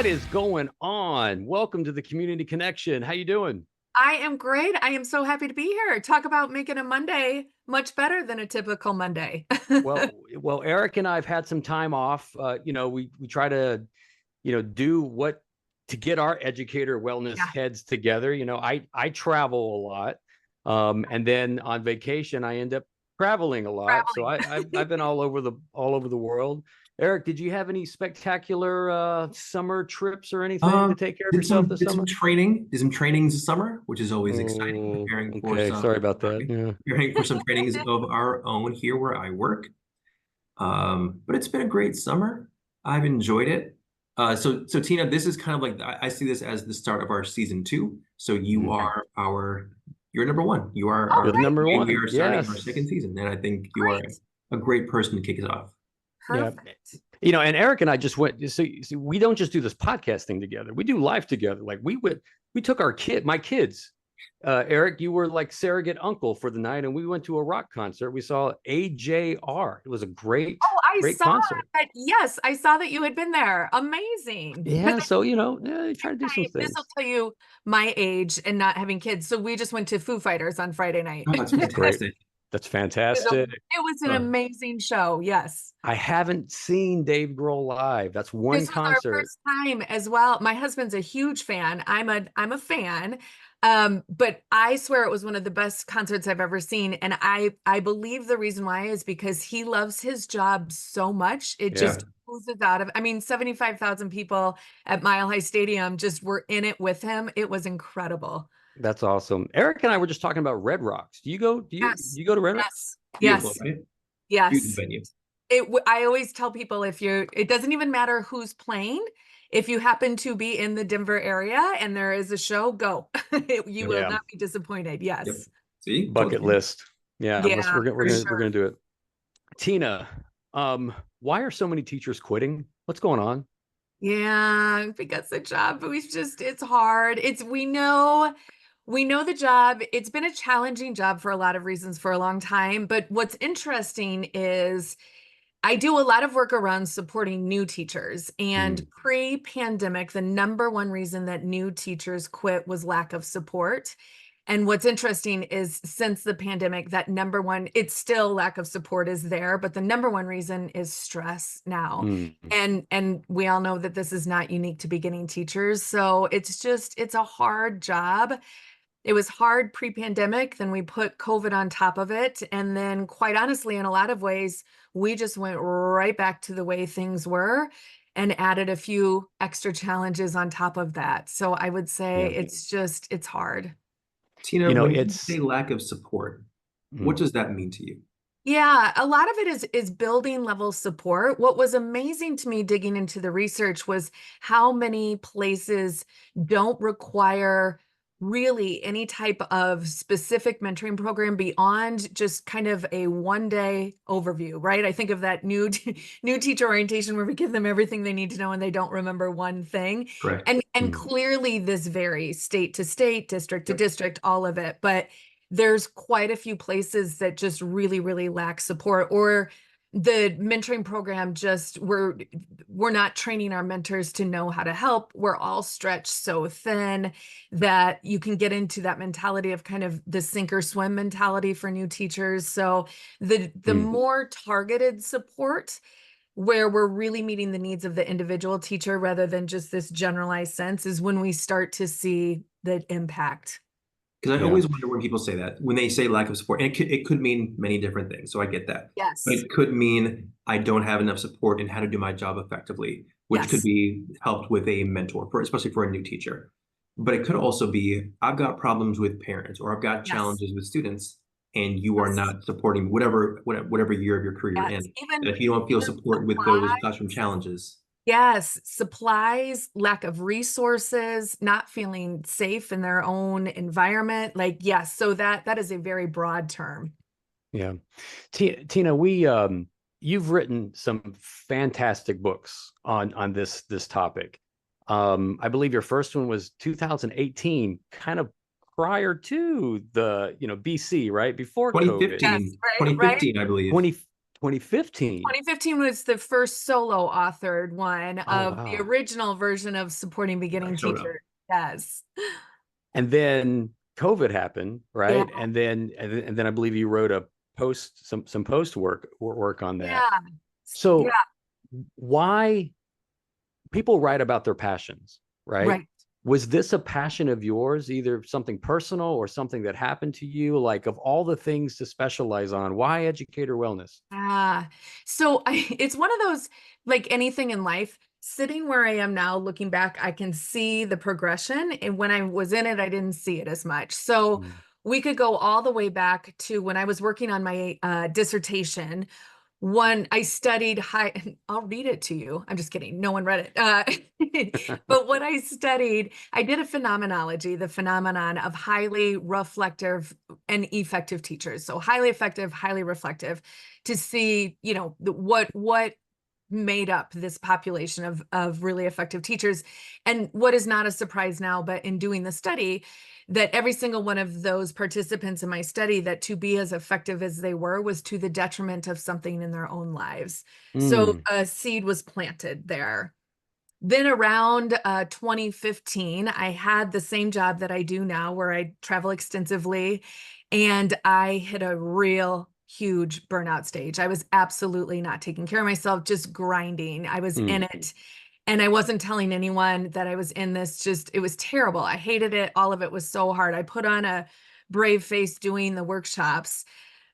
What is going on? Welcome to the Community Connection. How you doing? I am great. I am so happy to be here. Talk about making a Monday much better than a typical Monday. Well, Eric and I have had some time off. We try to, do what to get our educator wellness Yeah, heads together. I travel a lot, and then on vacation I end up traveling a lot. So traveling. I've been all over the world. Eric, did you have any spectacular summer trips or anything to Um, take care of did yourself some this did some summer? training, did some trainings this summer, which is always exciting. Oh, okay. Sorry about that. Yeah. Preparing for some trainings of our own here where I work. But it's been a great summer. I've enjoyed it. So Tina, this is kind of like I see this as the start of our season two. So you Mhm. are you're number one. You are Oh, You're the number we one. are starting our second Yes. season, and I think you are great. a great person to kick it off. Yeah. Perfect. And Eric and I just went, so we don't just do this podcast thing together. We do life together. Like we took my kids. Eric, you were like surrogate uncle for the night, and we went to a rock concert. We saw AJR. It was a great, Oh, I great saw concert. that. Yes, I saw that you had been there. Amazing. Because Yeah. So, yeah, trying to do some this will things. tell you my age and not having kids. So we just went to Foo Fighters on Friday night. Oh, that's It That's great. fantastic. That's was a- fantastic. it was an Uh, amazing show. Yes. I haven't seen Dave Grohl live. That's one This was our concert. first time as well. My husband's a huge fan. I'm a fan. But I swear it was one of the best concerts I've ever seen. And I believe the reason why is because he loves his job so much. It Yeah. just oozes out of, I mean, 75,000 people at Mile High Stadium just were in it with him. It was incredible. That's awesome. Eric and I were just talking about Red Rocks. Yes. Do you go to Red Rocks? Yes. Beautiful, Yes. right? Beautiful Yes. venue. I always tell people it doesn't even matter who's playing. If you happen to be in the Denver area and there is a show, go. You will Yeah. not be disappointed. Yep. Yes. See, told Bucket you. list. Yeah, Yeah, we're for gonna sure. do it. Tina, why are so many teachers quitting? What's going on? Yeah, because the job it's hard. We know the job. It's been a challenging job for a lot of reasons for a long time, but what's interesting is I do a lot of work around supporting new teachers. And Mm, pre-pandemic, the number one reason that new teachers quit was lack of support. And what's interesting is since the pandemic, that number one, it's still lack of support is there, but the number one reason is stress now. mm, And we all know that this is not unique to beginning teachers. So it's a hard job. It was hard pre-pandemic, then we put COVID on top of it, and then quite honestly, in a lot of ways, we just went right back to the way things were and added a few extra challenges on top of that. So I would say yeah. it's hard. Tina, when you It's say lack of support, what mm, does that mean to you? Yeah, a lot of it is building level support. What was amazing to me digging into the research was how many places don't require really any type of specific mentoring program beyond just kind of a one day overview, right? I think of that new teacher orientation where we give them everything they need to know and they don't remember one thing. Correct. And mm, clearly this varies state to state, district to Yep. district, all of it. But there's quite a few places that just really, really lack support, or the mentoring program just we're not training our mentors to know how to help. We're all stretched so thin that you can get into that mentality of kind of the sink or swim mentality for new teachers. So the mm. more targeted support where we're really meeting the needs of the individual teacher rather than just this generalized sense is when we start to see the impact. Because I Yeah. always wonder when people say that, when they say lack of support, and it could mean many different things. So I get that. But Yes. it could mean I don't have enough support in how to do my job effectively, which could Yes. be helped with a mentor, especially for a new teacher. But it could also be I've got problems with parents or I've got Yes. challenges with students, and you are Yes. not supporting whatever year of your career you're Yes. in. Even And if you don't feel even support with those supply. classroom challenges, Yes, supplies, lack of resources, not feeling safe in their own environment. Like, yes, so that is a very broad term. Yeah. Tina, you've written some fantastic books on this topic. I believe your first one was 2018, kind of prior to the, BC, right? Before COVID. Yes, 2015, right, right. 2015, I believe. 20, 2015. 2015 was the first solo authored one Oh, of the wow. original version of Supporting Beginning I showed up. Teachers. Yes. And then COVID happened, Yeah. right? And then I believe you wrote a post, some post work on that. Yeah. Yeah. So why people write about their passions, right? Right. Was this a passion of yours, either something personal or something that happened to you? Like, of all the things to specialize on, why educator wellness? So it's one of those, like anything in life, sitting where I am now, looking back, I can see the progression. And when I was in it, I didn't see it as much. So Mm. we could go all the way back to when I was working on my dissertation. One, I studied high, I'll read it to you. I'm just kidding. No one read it. But what I studied, I did a phenomenology, the phenomenon of highly reflective and effective teachers. So highly effective, highly reflective, to see, what made up this population of really effective teachers. And what is not a surprise now, but in doing the study, that every single one of those participants in my study, that to be as effective as they were was to the detriment of something in their own lives. So Mm. a seed was planted there. Then around 2015, I had the same job that I do now, where I travel extensively, and I hit a real huge burnout stage. I was absolutely not taking care of myself, just grinding. I was in Mm. it, and I wasn't telling anyone that I was in this. Just, it was terrible. I hated it. All of it was so hard. I put on a brave face doing the workshops.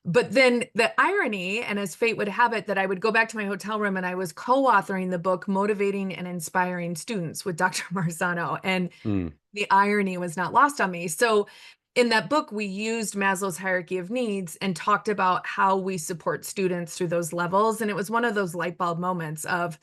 But then the irony, and as fate would have it, that I would go back to my hotel room and I was co-authoring the book, Motivating and Inspiring Students with Dr. Marzano. And Mm. the irony was not lost on me. So in that book, we used Maslow's hierarchy of needs and talked about how we support students through those levels. And it was one of those light bulb moments of,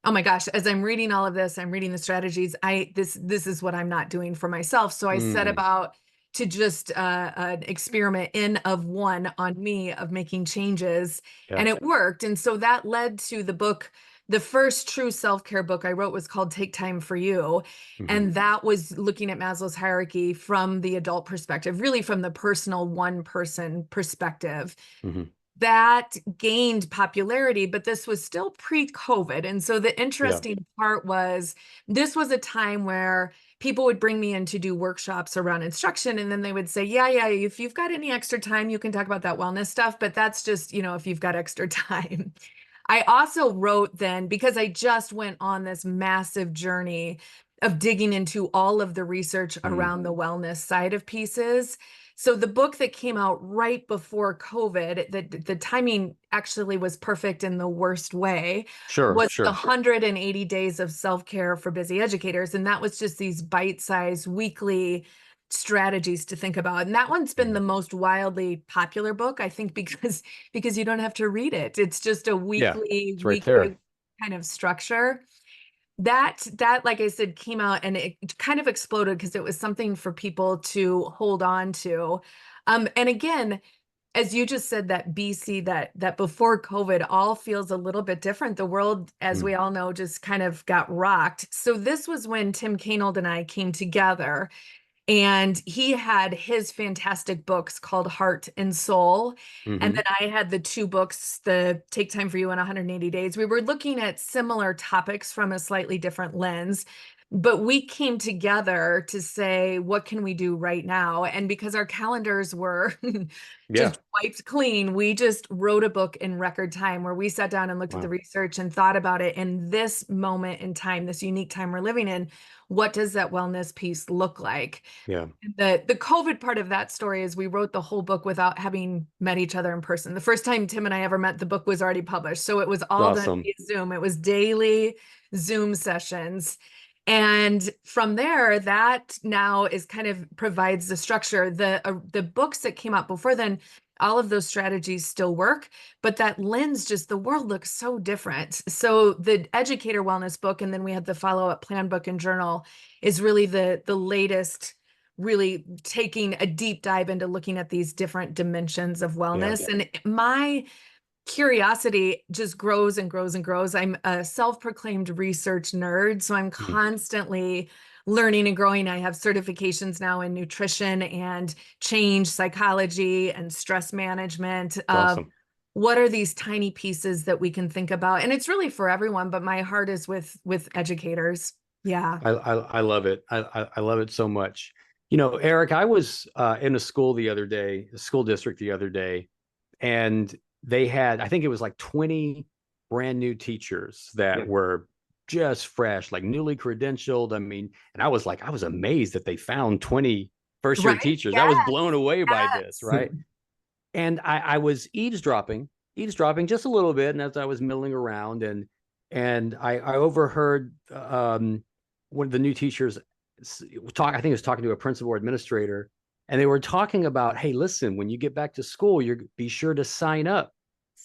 oh my gosh, as I'm reading all of this, I'm reading the strategies. This is what I'm not doing for myself. So I set Mm. about to just an experiment in of one on me of making changes, Yeah. and it worked. And so that led to the book. The first true self-care book I wrote was called Take Time for You. Mm-hmm. And that was looking at Maslow's hierarchy from the adult perspective, really from the personal one person perspective. Mm-hmm. That gained popularity, but this was still pre-COVID. And so the Yeah. interesting part was, this was a time where people would bring me in to do workshops around instruction. And then they would say, yeah, if you've got any extra time, you can talk about that wellness stuff. But that's just, if you've got extra time. I also wrote then, because I just went on this massive journey of digging into all of the research around the wellness side of pieces. So the book that came out right before COVID, the timing actually was perfect in the worst way, Sure. was the Sure. 180 Days of Self-Care for Busy Educators. And that was just these bite-sized weekly strategies to think about. And that one's been the most wildly popular book, I think, because you don't have to read it. It's just a Yeah. weekly, It's right week by there. kind of structure. That, like I said, came out and it kind of exploded because it was something for people to hold on to. And again, as you just said, that BC, that before COVID, all feels a little bit different. The world, as we Mm. all know, just kind of got rocked. So this was when Tim Canold and I came together, and he had his fantastic books called Heart and Soul. And Mm-hmm. then I had the two books, the Take Time for You and 180 Days. We were looking at similar topics from a slightly different lens, but we came together to say, what can we do right now? And because our calendars were Yeah. just wiped clean, we just wrote a book in record time, where we sat down and looked at the Wow. research and thought about it in this moment in time, this unique time we're living in. What does that wellness piece look like? Yeah. The COVID part of that story is we wrote the whole book without having met each other in person. The first time Tim and I ever met, the book was already published. So it was all done Awesome. via Zoom. It was daily Zoom sessions. And from there, that now is kind of provides the structure. The books that came out before then, all of those strategies still work, but that lens, just the world looks so different. So the Educator Wellness book, and then we had the follow-up plan book and journal, is really the latest, really taking a deep dive into looking at these different dimensions of wellness. And my curiosity just grows and grows and grows. I'm a self-proclaimed research nerd, so I'm Mhm. constantly learning and growing. I have certifications now in nutrition and change psychology and stress management. It's awesome. what are these tiny pieces that we can think about? And it's really for everyone, but my heart is with educators. Yeah. I love it. I love it so much. You know, Eric, I was in a school district the other day, and they had, I think it was like 20 brand new teachers that were just fresh, like newly credentialed. I mean, and I was amazed that they found 20 first year Right. teachers. I was Yes. blown away by this, Yes. right? And I was eavesdropping just a little bit, and as I was milling around, and I overheard one of the new teachers talk. I think he was talking to a principal or administrator, and they were talking about, hey, listen, when you get back to school, you're be sure to sign up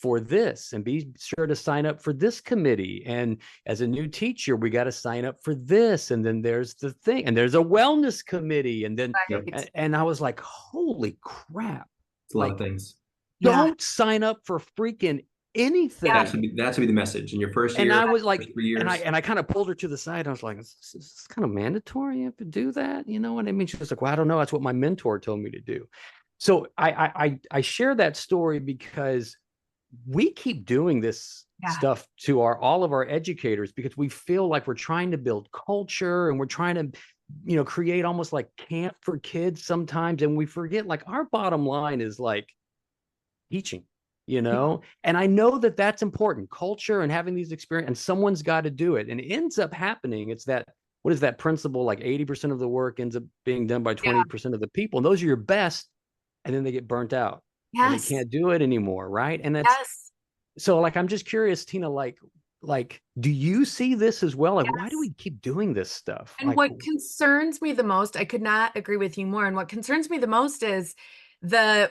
for this and be sure to sign up for this committee. And as a new teacher, we got to sign up for this. And then there's the thing, and there's a wellness committee. And then, Right. and I was like, holy crap. It's a lot of things. Yeah. Don't sign up for freaking anything. That should be the message in your first And year. I was like, 3 years. and I kind of pulled her to the side. I was like, is this kind of mandatory? You have to do that? You know what I mean? She was like, well, I don't know. That's what my mentor told me to do. So I share that story because we keep doing this stuff to all of our educators, because we feel like we're trying to build culture, and we're trying to, you know, create almost like camp for kids sometimes. And we forget, like, our bottom line is like teaching, you know. And I know that that's important, culture and having these experiences, and someone's got to do it. And it ends up happening, it's that, what is that principle, like 80% of the work ends up being done by 20% of the people, and those are your best, and then they get burnt out and they can't do it anymore, right? And that's so, like, I'm just curious, Tina, like do you see this as well? Like, why do we keep doing this stuff? And Like, what concerns me the most, I could not agree with you more. And what concerns me the most is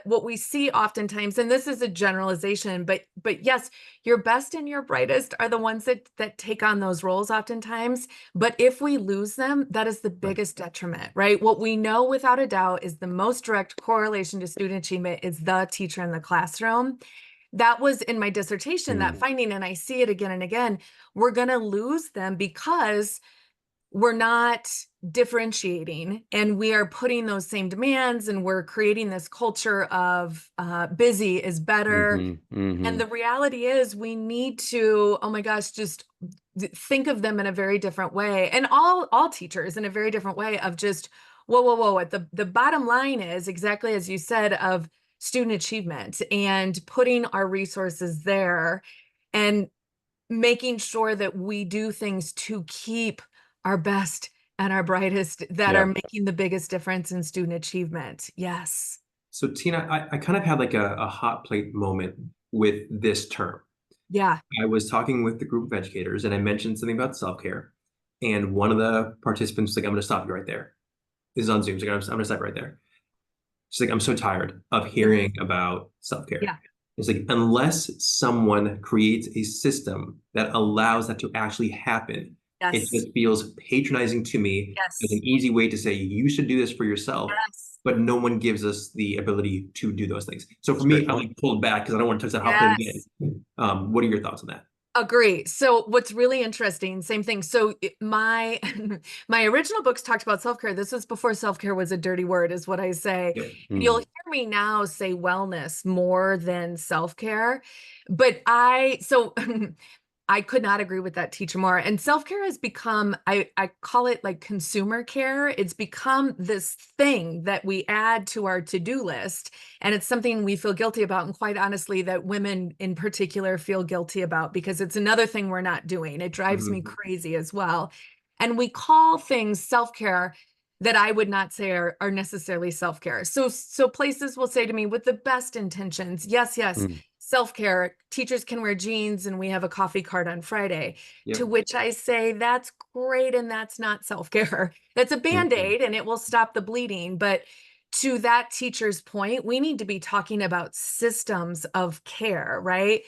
what we see oftentimes, and this is a generalization, but yes, your best and your brightest are the ones that take on those roles oftentimes. But if we lose them, that is the biggest detriment, right? What we know without a doubt is the most direct correlation to student achievement is the teacher in the classroom. That was in my dissertation, that finding, and I see it again and again. We're going to lose them because we're not differentiating, and we are putting those same demands, and we're creating this culture of busy is better. And the reality is we need to, oh my gosh, just think of them in a very different way, and all teachers in a very different way of just, whoa. At the bottom line is exactly as you said, of student achievement, and putting our resources there, and making sure that we do things to keep our best and our brightest that are making the biggest difference in student achievement. Yes. So Tina, I kind of had like a hot plate moment with this term. Yeah. I was talking with the group of educators, and I mentioned something about self-care. And one of the participants was like, I'm going to stop you right there. This is on Zoom. So I'm going to stop right there. She's like, I'm so tired of hearing about self-care. Yeah. It's like, unless someone creates a system that allows that to actually happen, it just feels patronizing to me as an easy way to say, you should do this for yourself, but no one gives us the ability to do those things. So for me, I like pulled back because I don't want to touch that hot plate again. What are your thoughts on that? Agree. So what's really interesting, same thing. So my my original books talked about self-care. This was before self-care was a dirty word, is what I say. You'll hear me now say wellness more than self-care. But I could not agree with that teacher more. And self-care has become, I call it like consumer care. It's become this thing that we add to our to-do list. And it's something we feel guilty about. And quite honestly, that women in particular feel guilty about, because it's another thing we're not doing. It drives me crazy as well. And we call things self-care that I would not say are necessarily self-care. So places will say to me with the best intentions, yes, self-care, teachers can wear jeans and we have a coffee cart on Friday, to which I say, that's great. And that's not self-care. That's a Band-Aid and it will stop the bleeding. But to that teacher's point, we need to be talking about systems of care, right?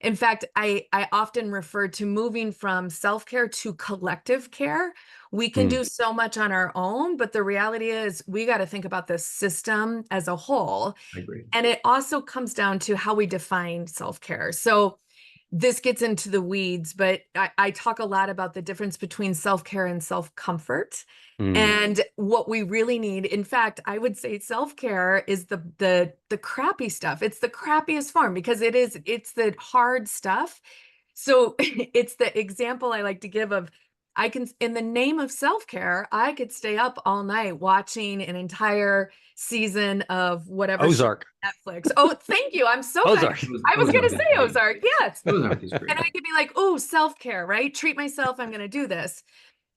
In fact, I often refer to moving from self-care to collective care. We can do so much on our own, but the reality is we got to think about the system as a whole. I agree. And it also comes down to how we define self-care. So this gets into the weeds, but I talk a lot about the difference between self-care and self-comfort. And what we really need, in fact, I would say self-care is the crappy stuff. It's the crappiest form because it's the hard stuff. So it's the example I like to give of, I can, in the name of self-care, I could stay up all night watching an entire season of whatever Ozark. Netflix. Oh, thank you. I'm so Ozark. glad. I was going to say Ozark. Yes. Ozark is And great. I could be like, oh, self-care, right? Treat myself. I'm going to do this.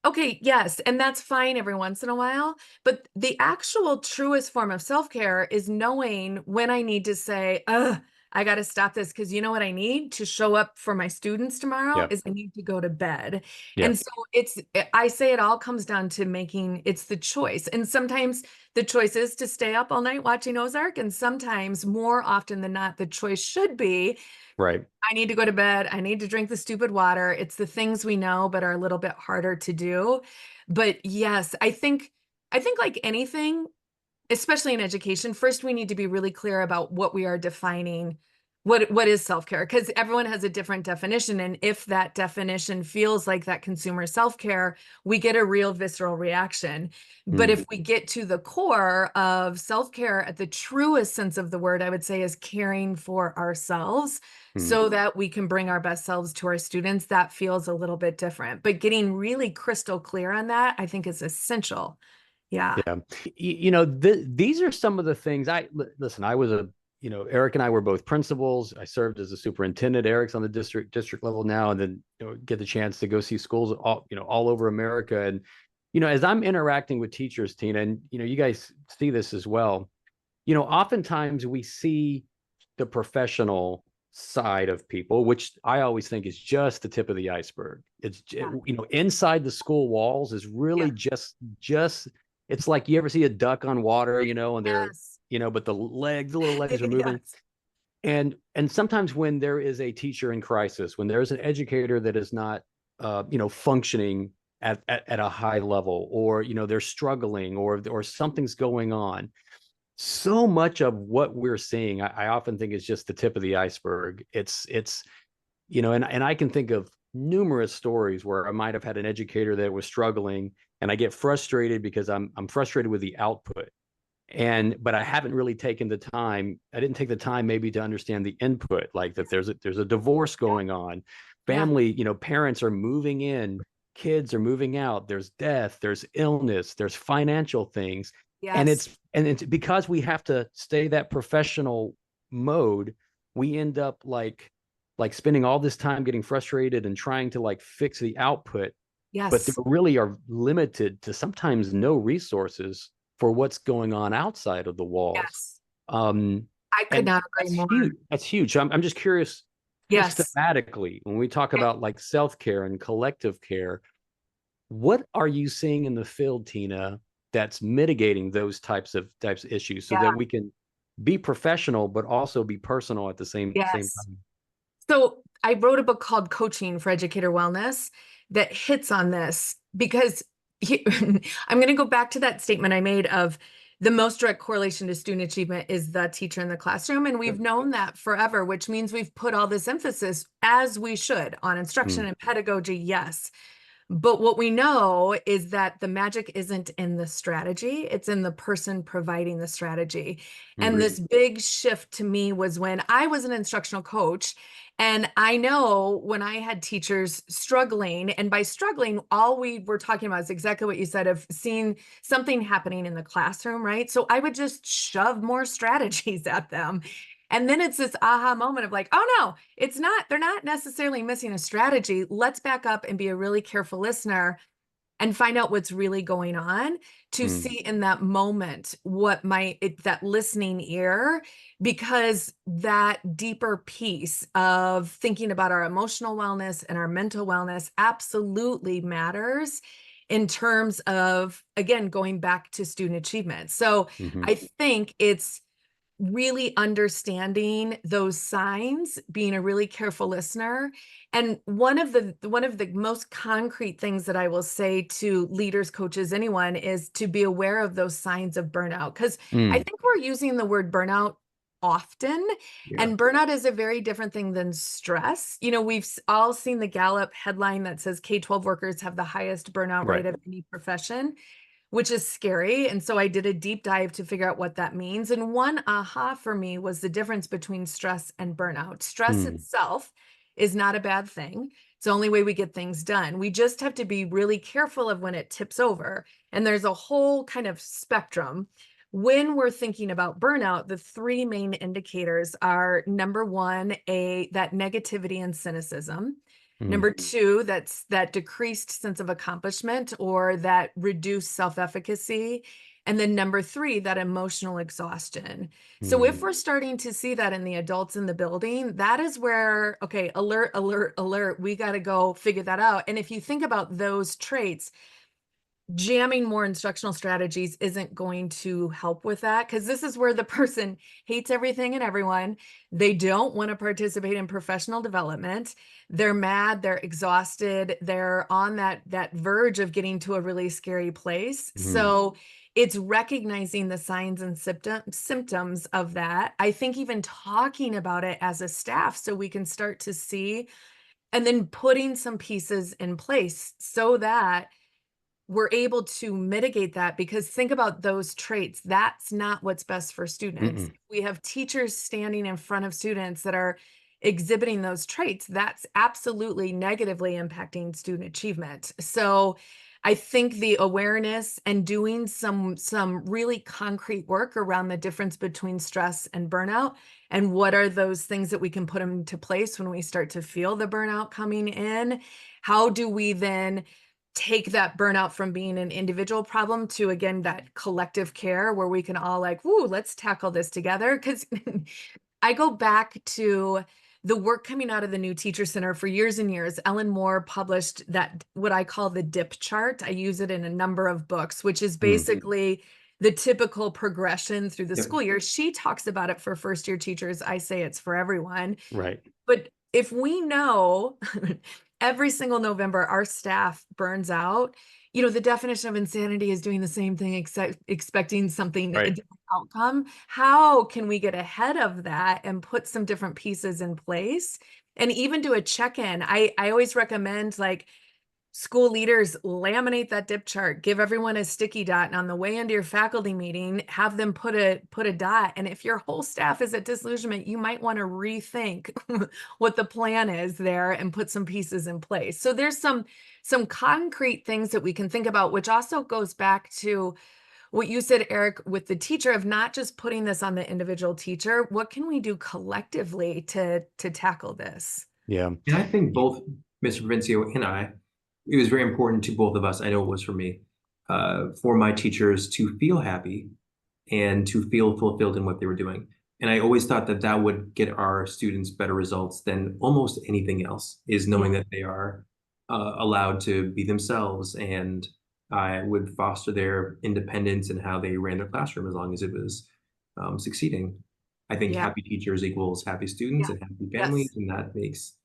Okay, yes, and that's fine every once in a while, but the actual truest form of self-care is knowing when I need to say, ugh, I got to stop this, because you know what I need to show up for my students tomorrow Yeah. is I need to go to bed. Yeah. And so I say it all comes down to it's the choice. And sometimes the choice is to stay up all night watching Ozark, and sometimes, more often than not, the choice should be, Right. I need to go to bed. I need to drink the stupid water. It's the things we know, but are a little bit harder to do. But yes, I think like anything, especially in education, first we need to be really clear about what we are defining. What is self-care? Because everyone has a different definition. And if that definition feels like that consumer self-care, we get a real visceral reaction. But if we get to the core of self-care at the truest sense of the word, I would say is caring for ourselves so that we can bring our best selves to our students, that feels a little bit different. But getting really crystal clear on that, I think, is essential. Yeah. Yeah. These are some of the things listen, I was Eric and I were both principals. I served as a superintendent. Eric's on the district level now, and then get the chance to go see schools all over America. And as I'm interacting with teachers, Tina, and you guys see this as well. Oftentimes we see the professional side of people, which I always think is just the tip of the iceberg. It's inside the school walls is really just it's like, you ever see a duck on water, and they're but the little legs are moving. And sometimes when there is a teacher in crisis, when there's an educator that is not functioning at a high level, or they're struggling, or something's going on, so much of what we're seeing, I often think, is just the tip of the iceberg. It's and I can think of numerous stories where I might have had an educator that was struggling, and I get frustrated because I'm frustrated with the output. But I haven't really taken the time. I didn't take the time maybe to understand the input, like that there's a divorce going on, family, parents are moving in, kids are moving out, there's death, there's illness, there's financial things. And it's because we have to stay that professional mode, we end up like spending all this time getting frustrated and trying to fix the output. But there really are limited to sometimes no resources for what's going on outside of the walls. I could not agree more. That's huge. I'm just curious, systematically, when we talk about self-care and collective care, what are you seeing in the field, Tina, that's mitigating those types of issues, so that we can be professional but also be personal at the same time? So I wrote a book called Coaching for Educator Wellness that hits on this, because I'm going to go back to that statement I made of the most direct correlation to student achievement is the teacher in the classroom. And we've known that forever, which means we've put all this emphasis, as we should, on instruction and pedagogy. Yes. But what we know is that the magic isn't in the strategy, it's in the person providing the strategy. And this big shift to me was when I was an instructional coach. And I know when I had teachers struggling, and by struggling, all we were talking about is exactly what you said, of seeing something happening in the classroom, right? So I would just shove more strategies at them. And then it's this aha moment of like, oh no, it's not, they're not necessarily missing a strategy. Let's back up and be a really careful listener and find out what's really going on, to see in that moment what that listening ear, because that deeper piece of thinking about our emotional wellness and our mental wellness absolutely matters in terms of, again, going back to student achievement. So I think it's really understanding those signs, being a really careful listener. And one of the most concrete things that I will say to leaders, coaches, anyone, is to be aware of those signs of burnout. Because I think we're using the word burnout often. Yeah. And burnout is a very different thing than stress. You know, we've all seen the Gallup headline that says K-12 workers have the highest burnout Right. rate of any profession, which is scary. And so I did a deep dive to figure out what that means. And one aha for me was the difference between stress and burnout. Stress itself is not a bad thing. It's the only way we get things done. We just have to be really careful of when it tips over. And there's a whole kind of spectrum. When we're thinking about burnout, the three main indicators are number one, that negativity and cynicism. Number two, that's that decreased sense of accomplishment or that reduced self-efficacy. And then number three, that emotional exhaustion. So if we're starting to see that in the adults in the building, that is where, okay, alert, alert, alert, we got to go figure that out. And if you think about those traits, jamming more instructional strategies isn't going to help with that, because this is where the person hates everything and everyone. They don't want to participate in professional development. They're mad, they're exhausted, they're on that verge of getting to a really scary place. So it's recognizing the signs and symptoms of that. I think even talking about it as a staff so we can start to see, and then putting some pieces in place so that we're able to mitigate that. Because think about those traits. That's not what's best for students. We have teachers standing in front of students that are exhibiting those traits. That's absolutely negatively impacting student achievement. So I think the awareness and doing some really concrete work around the difference between stress and burnout, and what are those things that we can put into place when we start to feel the burnout coming in. How do we then take that burnout from being an individual problem to, again, that collective care where we can all like, woo, let's tackle this together. Because I go back to the work coming out of the New Teacher Center for years and years. Ellen Moore published that, what I call the DIP chart. I use it in a number of books, which is basically the typical progression through the school year. She talks about it for first year teachers. I say it's for everyone. Right. But if we know every single November our staff burns out, you know, the definition of insanity is doing the same thing, except expecting something, a different outcome. How can we get ahead of that and put some different pieces in place and even do a check-in? I always recommend, like, school leaders laminate that dip chart, give everyone a sticky dot, and on the way into your faculty meeting, have them put a dot. And if your whole staff is at disillusionment, you might want to rethink what the plan is there and put some pieces in place. So there's some concrete things that we can think about, which also goes back to what you said, Eric, with the teacher, of not just putting this on the individual teacher. What can we do collectively to tackle this? Yeah. And I think both Mr. Provincio and it was very important to both of us, I know it was for me, for my teachers to feel happy and to feel fulfilled in what they were doing. And I always thought that that would get our students better results than almost anything else, is knowing that they are allowed to be themselves, and I would foster their independence in how they ran their classroom as long as it was succeeding. I think happy teachers equals happy students and happy families, and that makes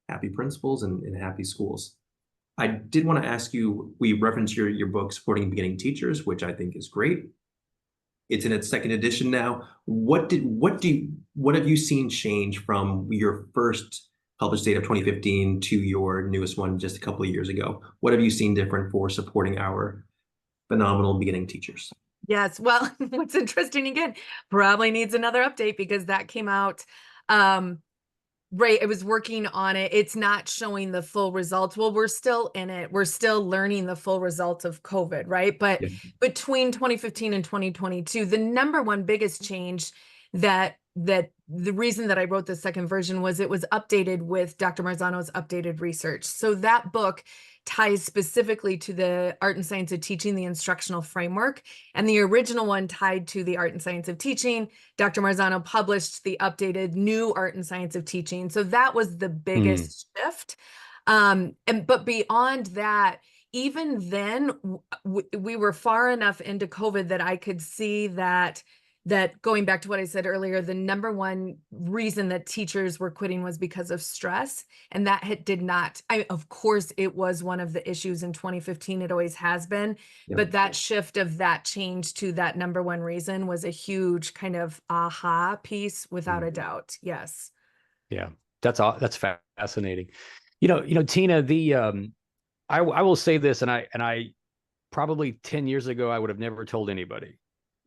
happy principals and happy schools. I did want to ask you, we referenced your book, Supporting Beginning Teachers, which I think is great. It's in its second edition now. What have you seen change from your first published date of 2015 to your newest one just a couple of years ago? What have you seen different for supporting our phenomenal beginning teachers? Yes. Well, what's interesting, again, probably needs another update because that came out, right. I was working on it. It's not showing the full results. Well, we're still in it. We're still learning the full results of COVID, right? But between 2015 and 2022, the number one biggest change that the reason that I wrote the second version was it was updated with Dr. Marzano's updated research. So that book ties specifically to the art and science of teaching, the instructional framework, and the original one tied to the art and science of teaching. Dr. Marzano published the updated new art and science of teaching. So that was the biggest shift. But beyond that, even then, we were far enough into COVID that I could see that that going back to what I said earlier, the number one reason that teachers were quitting was because of stress. And that did not, of course, it was one of the issues in 2015. It always has been. Yep. But that shift of that change to that number one reason was a huge kind of aha piece, without a doubt. Yes. Yeah, that's fascinating. Tina, I will say this, and I probably 10 years ago, I would have never told anybody.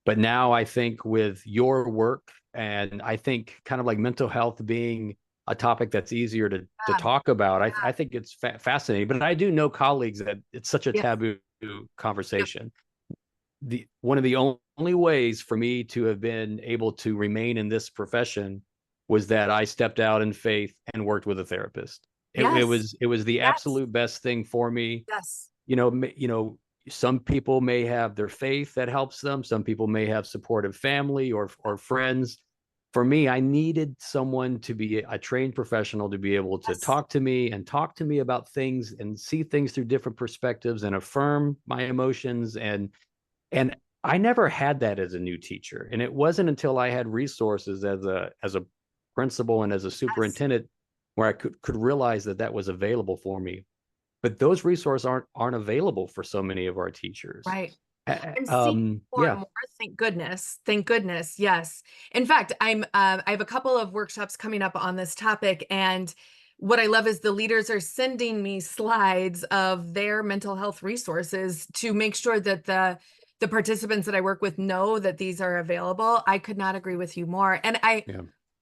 But now I think with your work, and I think kind of like mental health being a topic that's easier to talk about, I think it's fascinating. But I do know colleagues that it's such a taboo conversation. One of the only ways for me to have been able to remain in this profession was that I stepped out in faith and worked with a therapist. It was the absolute best thing for me. Yes. Some people may have their faith that helps them. Some people may have supportive family or friends. For me, I needed someone to be a trained professional to be able to talk to me about things and see things through different perspectives and affirm my emotions. And I never had that as a new teacher. And it wasn't until I had resources as a principal and as a superintendent where I could realize that was available for me. But those resources aren't available for so many of our teachers. Right. I'm seeing more and more. Thank goodness. Thank goodness. Yes. In fact, I have a couple of workshops coming up on this topic, and what I love is the leaders are sending me slides of their mental health resources to make sure that the participants that I work with know that these are available. I could not agree with you more. And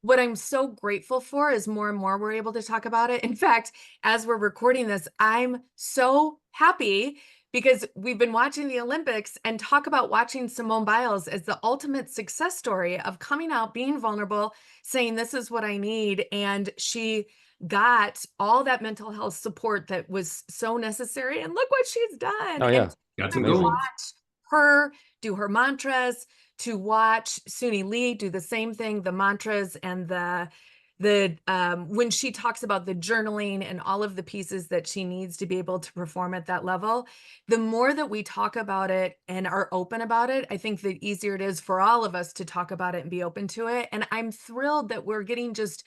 what I'm so grateful for is more and more we're able to talk about it. In fact, as we're recording this, I'm so happy because we've been watching the Olympics and talk about watching Simone Biles as the ultimate success story of coming out, being vulnerable, saying, this is what I need. And she got all that mental health support that was so necessary. And look what she's done. Oh, yeah. Got And some to goals. watch her do her mantras, to watch Suni Lee do the same thing, the mantras and the when she talks about the journaling and all of the pieces that she needs to be able to perform at that level, the more that we talk about it and are open about it, I think the easier it is for all of us to talk about it and be open to it. And I'm thrilled that we're getting just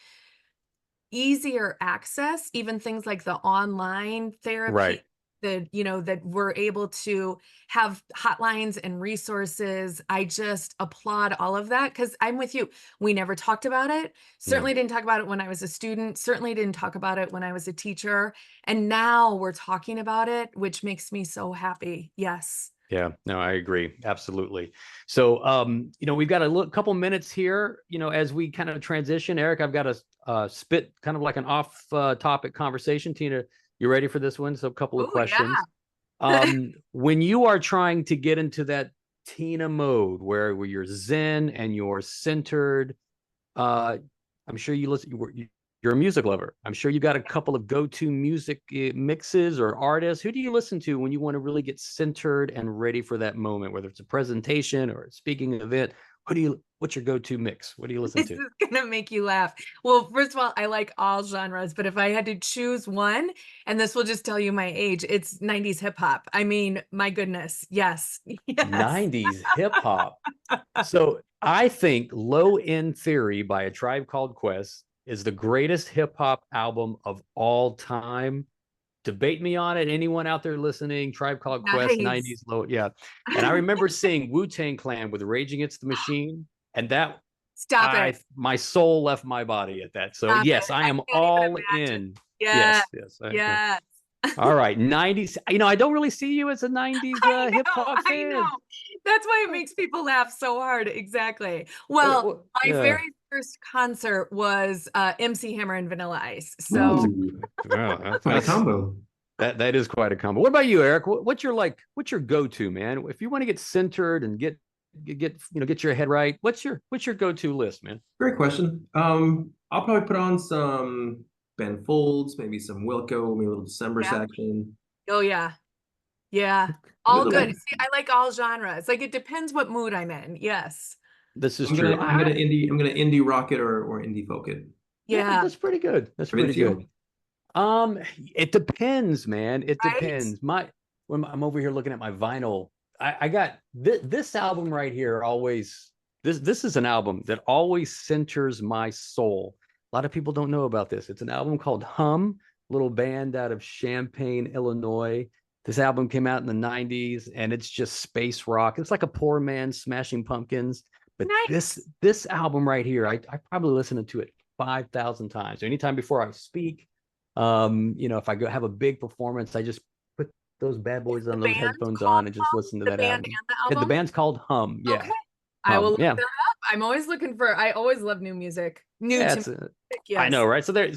easier access, even things like the online therapy. Right. That we're able to have hotlines and resources. I just applaud all of that because I'm with you. We never talked about it. Certainly didn't talk about it when I was a student. Certainly didn't talk about it when I was a teacher. And now we're talking about it, which makes me so happy. Yes. Yeah, no, I agree. Absolutely. So, we've got a couple minutes here, as we kind of transition. Eric, I've got a spit kind of like an off topic conversation. Tina, you ready for this one? So a couple of questions. Yeah. When you are trying to get into that Tina mode where you're zen and you're centered, I'm sure you're a music lover. I'm sure you got a couple of go-to music mixes or artists. Who do you listen to when you want to really get centered and ready for that moment, whether it's a presentation or a speaking event? What's your go-to mix? What do you listen to? This is gonna make you laugh. Well, first of all, I like all genres, but if I had to choose one, and this will just tell you my age, it's 90s hip hop. I mean, my goodness. Yes. Yes. 90s hip hop. So I think Low End Theory by A Tribe Called Quest is the greatest hip hop album of all time. Debate me on it. Anyone out there listening, Tribe Called Quest, 90s low. Yeah. And I remember seeing Wu-Tang Clan with Rage Against the Machine. And that my soul left my body at that. So yes, I am all in. Yes. Yes. All right. 90s. I don't really see you as a 90s hip hop fan. I know. That's why it makes people laugh so hard. Exactly. Well, my very first concert was MC Hammer and Vanilla Ice. So that's quite a combo. That is quite a combo. What about you, Eric? What's your go-to, man? If you want to get centered and get your head right, what's your go-to list, man? Great question. I'll probably put on some Ben Folds, maybe some Wilco, maybe a little December section. Oh yeah. All good. See, I like all genres. Like it depends what mood I'm in. Yes. This is true. I'm gonna indie rock it or indie folk it. Yeah. That's pretty good. That's pretty good. It depends, man. It depends. When I'm over here looking at my vinyl, I got this album right here always this is an album that always centers my soul. A lot of people don't know about this. It's an album called Hum, little band out of Champaign, Illinois. This album came out in the 90s, and it's just space rock. It's like a poor man Smashing Pumpkins. But Nice. this album right here, I probably listened to it 5,000 times. Anytime before I speak, if I go have a big performance, I just put those bad boys on, those headphones on, and just listen to that album. And the band's called Hum. Yeah. Okay. I will look yeah. that up. I'm always looking for. I always love new music. Yes. I know, right? So there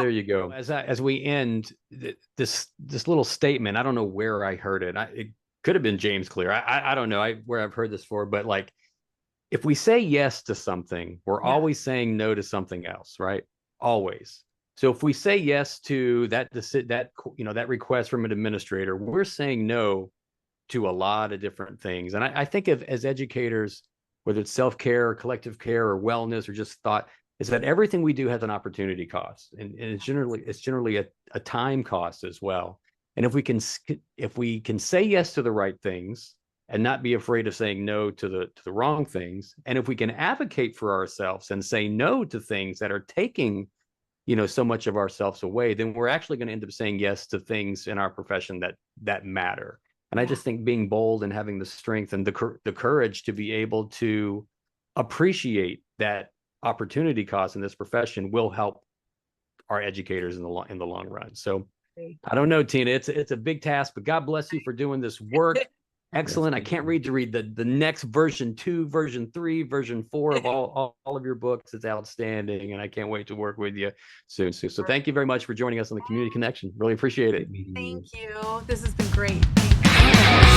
you go. As we end this little statement, I don't know where I heard it. It could have been James Clear. I don't know where I've heard this for, but like, if we say yes to something, we're always saying no to something else, right? Always. So if we say yes to that request from an administrator, we're saying no to a lot of different things. And I think as educators, whether it's self-care or collective care or wellness or just thought, is that everything we do has an opportunity cost. And it's generally a time cost as well. And if we can say yes to the right things and not be afraid of saying no to the wrong things, and if we can advocate for ourselves and say no to things that are taking so much of ourselves away, then we're actually going to end up saying yes to things in our profession that matter. And I just think being bold and having the strength and the courage to be able to appreciate that opportunity cost in this profession will help our educators in the long run. So I don't know, Tina, it's a big task, but God bless you for doing this work. Excellent. I can't wait to read the next version 2, version 3, version 4 of all of your books. It's outstanding, and I can't wait to work with you soon. So thank you very much for joining us on the Community Connection. Really appreciate it. Thank you. This has been great. Thank you.